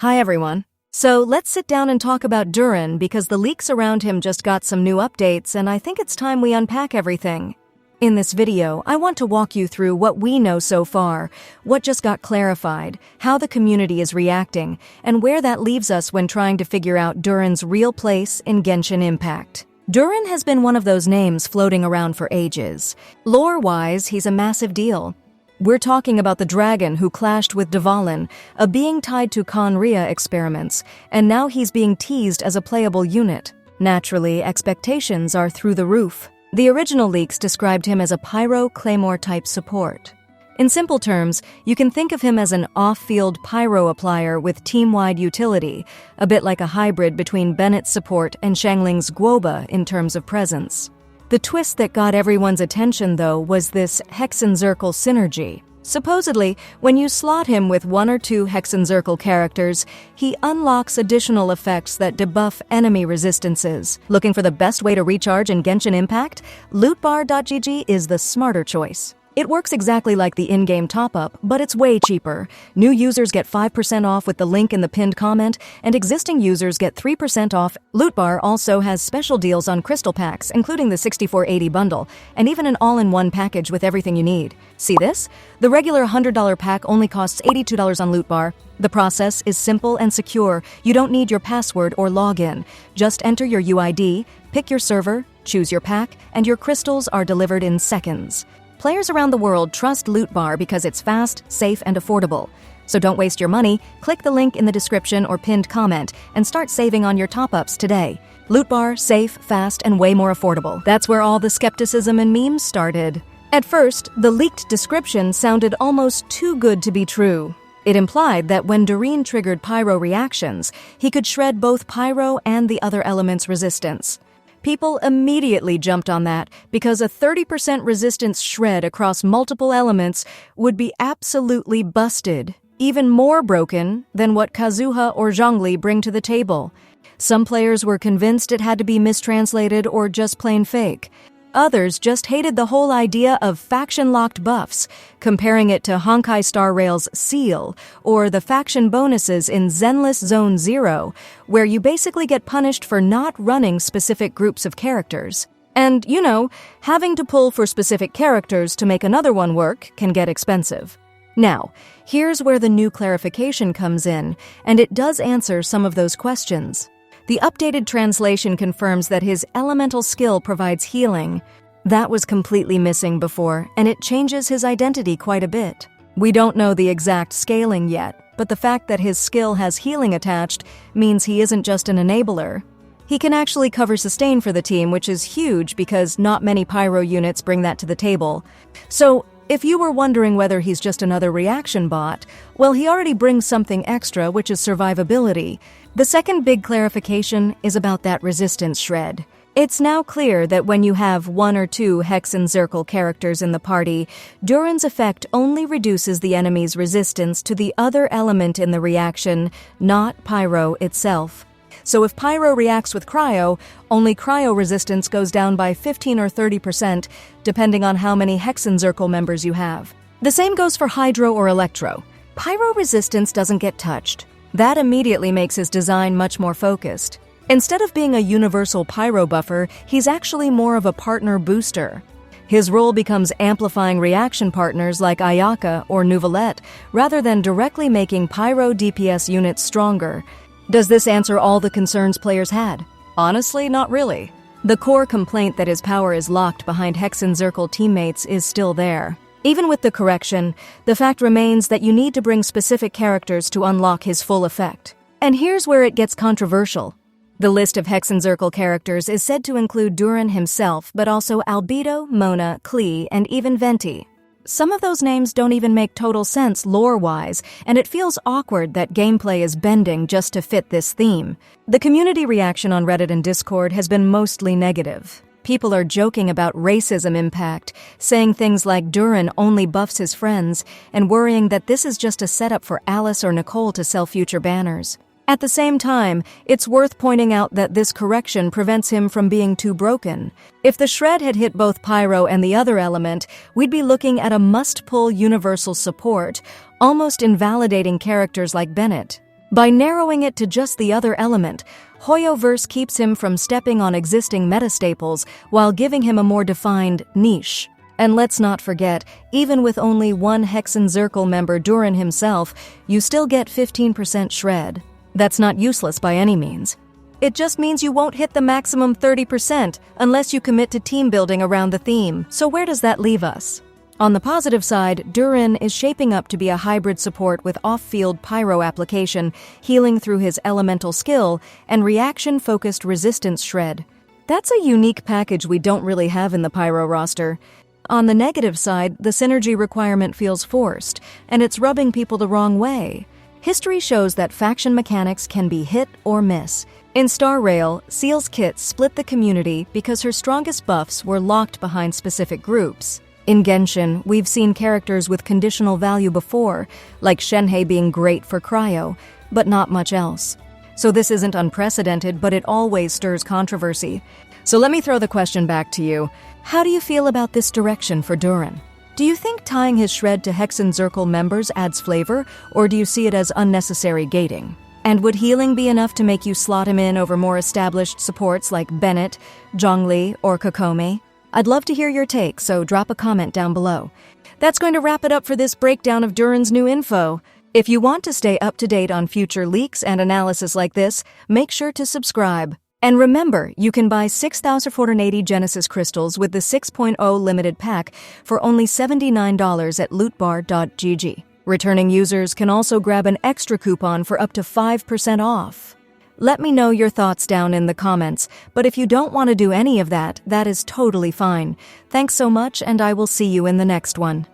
Hi everyone. So let's sit down and talk about Durin because the leaks around him just got some new updates and I think it's time we unpack everything. In this video, I want to walk you through what we know so far, what just got clarified, how the community is reacting, and where that leaves us when trying to figure out Durin's real place in Genshin Impact. Durin has been one of those names floating around for ages. Lore-wise, he's a massive deal. We're talking about the dragon who clashed with Dvalin, a being tied to Khaenri'ah experiments, and now he's being teased as a playable unit. Naturally, expectations are through the roof. The original leaks described him as a pyro Claymore-type support. In simple terms, you can think of him as an off-field pyro applier with team-wide utility, a bit like a hybrid between Bennett's support and Xiangling's Guoba in terms of presence. The twist that got everyone's attention, though, was this Hexenzirkel synergy. Supposedly, when you slot him with one or two Hexenzirkel characters, he unlocks additional effects that debuff enemy resistances. Looking for the best way to recharge in Genshin Impact? Lootbar.gg is the smarter choice. It works exactly like the in-game top-up, but it's way cheaper. New users get 5% off with the link in the pinned comment, and existing users get 3% off. Lootbar also has special deals on crystal packs, including the 6480 bundle, and even an all-in-one package with everything you need. See this? The regular $100 pack only costs $82 on Lootbar. The process is simple and secure. You don't need your password or login. Just enter your UID, pick your server, choose your pack, and your crystals are delivered in seconds. Players around the world trust Lootbar because it's fast, safe, and affordable. So don't waste your money, click the link in the description or pinned comment and start saving on your top-ups today. Lootbar, safe, fast, and way more affordable. That's where all the skepticism and memes started. At first, the leaked description sounded almost too good to be true. It implied that when Durin triggered pyro reactions, he could shred both pyro and the other element's resistance. People immediately jumped on that because a 30% resistance shred across multiple elements would be absolutely busted, even more broken than what Kazuha or Xiangling bring to the table. Some players were convinced it had to be mistranslated or just plain fake. Others just hated the whole idea of faction-locked buffs, comparing it to Honkai Star Rail's Seal, or the faction bonuses in Zenless Zone Zero, where you basically get punished for not running specific groups of characters. And, having to pull for specific characters to make another one work can get expensive. Now, here's where the new clarification comes in, and it does answer some of those questions. The updated translation confirms that his elemental skill provides healing. That was completely missing before, and it changes his identity quite a bit. We don't know the exact scaling yet, but the fact that his skill has healing attached means he isn't just an enabler. He can actually cover sustain for the team, which is huge because not many pyro units bring that to the table. So, if you were wondering whether he's just another reaction bot, well, he already brings something extra, which is survivability. The second big clarification is about that resistance shred. It's now clear that when you have one or two Hexenzirkel characters in the party, Durin's effect only reduces the enemy's resistance to the other element in the reaction, not pyro itself. So if pyro reacts with cryo, only cryo resistance goes down by 15 or 30%, depending on how many Hexenzirkel members you have. The same goes for hydro or electro. Pyro resistance doesn't get touched. That immediately makes his design much more focused. Instead of being a universal pyro buffer, he's actually more of a partner booster. His role becomes amplifying reaction partners like Ayaka or Neuvillette, rather than directly making pyro DPS units stronger. Does this answer all the concerns players had? Honestly, not really. The core complaint that his power is locked behind Hexenzirkel teammates is still there. Even with the correction, the fact remains that you need to bring specific characters to unlock his full effect. And here's where it gets controversial. The list of Hexenzirkel characters is said to include Duran himself, but also Albedo, Mona, Klee, and even Venti. Some of those names don't even make total sense lore-wise, and it feels awkward that gameplay is bending just to fit this theme. The community reaction on Reddit and Discord has been mostly negative. People are joking about racism impact, saying things like Duran only buffs his friends, and worrying that this is just a setup for Alice or Nicole to sell future banners. At the same time, it's worth pointing out that this correction prevents him from being too broken. If the shred had hit both pyro and the other element, we'd be looking at a must-pull universal support, almost invalidating characters like Bennett. By narrowing it to just the other element, HoYoVerse keeps him from stepping on existing metastaples while giving him a more defined niche. And let's not forget, even with only one Hexenzirkel member Durin himself, you still get 15% shred. That's not useless by any means. It just means you won't hit the maximum 30% unless you commit to team building around the theme. So where does that leave us? On the positive side, Durin is shaping up to be a hybrid support with off-field pyro application, healing through his elemental skill, and reaction-focused resistance shred. That's a unique package we don't really have in the pyro roster. On the negative side, the synergy requirement feels forced, and it's rubbing people the wrong way. History shows that faction mechanics can be hit or miss. In Star Rail, Seal's kit split the community because her strongest buffs were locked behind specific groups. In Genshin, we've seen characters with conditional value before, like Shenhe being great for cryo, but not much else. So this isn't unprecedented, but it always stirs controversy. So let me throw the question back to you. How do you feel about this direction for Durin? Do you think tying his shred to Hexenzirkel members adds flavor, or do you see it as unnecessary gating? And would healing be enough to make you slot him in over more established supports like Bennett, Xiangling, or Kokomi? I'd love to hear your take, so drop a comment down below. That's going to wrap it up for this breakdown of Durin's new info. If you want to stay up to date on future leaks and analysis like this, make sure to subscribe. And remember, you can buy 6,480 Genesis crystals with the 6.0 limited pack for only $79 at lootbar.gg. Returning users can also grab an extra coupon for up to 5% off. Let me know your thoughts down in the comments, but if you don't want to do any of that, that is totally fine. Thanks so much, and I will see you in the next one.